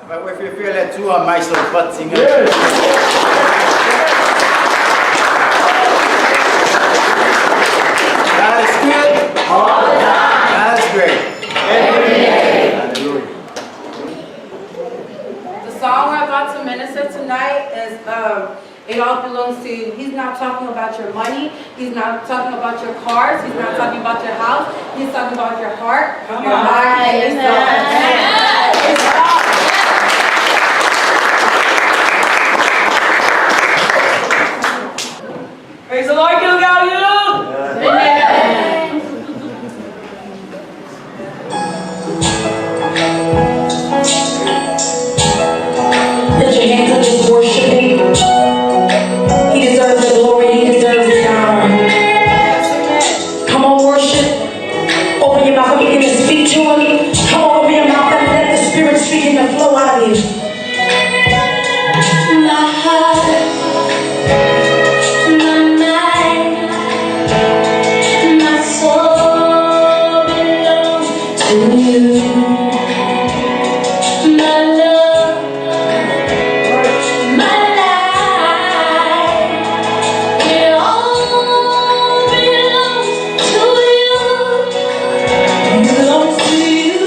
If you feel that too, I might start butt singing. Yes. God is good. All the time. God is great. Every day. Hallelujah. The song we're about to minister tonight is It All Belongs to You. He's not talking about your money. He's not talking about your cars. He's not talking about your house. He's talking about your heart, your mind, and your soul. Praise the Lord, Gilgal Youth! Amen. Put your hands up, just worship Him. He deserves the glory, He deserves the honor. Come on, worship. Open your mouth and begin to speak to Him. Come on, open your mouth and let the Spirit speak and flow out of you. My heart, my mind, my soul belongs to you. My love, my life, it all belongs to you. Belongs to you.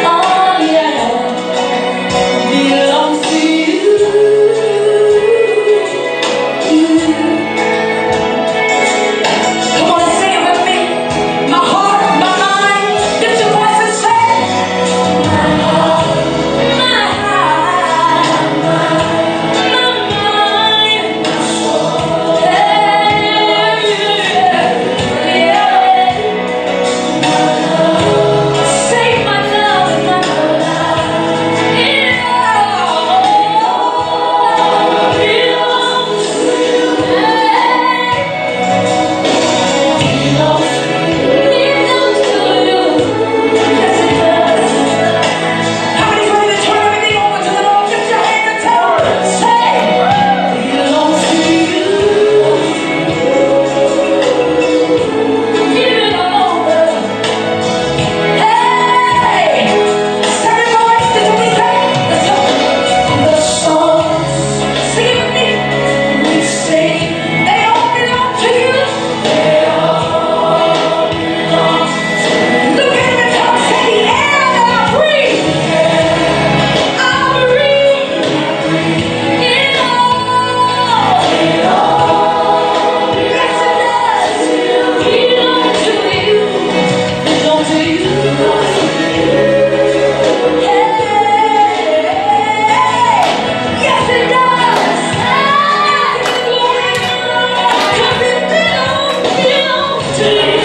Oh yeah, belongs to you. Come on and sing it with me. My heart, my mind, lift your voice and say, my heart, my mind, my soul. Say my love is not your love. It all belongs to you. Belongs to you. Yes, it does. How many's ready to turn everything over to the Lord? Lift your hand and tell Him. Say, belongs to you. Give it all over. Hey, seven boys, this is what we say. Let's go. The songs, sing it with me. We sing, they all belong to you. They all belong to you. Look at him and tell him, say, the air that I breathe, it all, yes it does, belong to you, belong to you. Yes, it does. Because it belongs to you.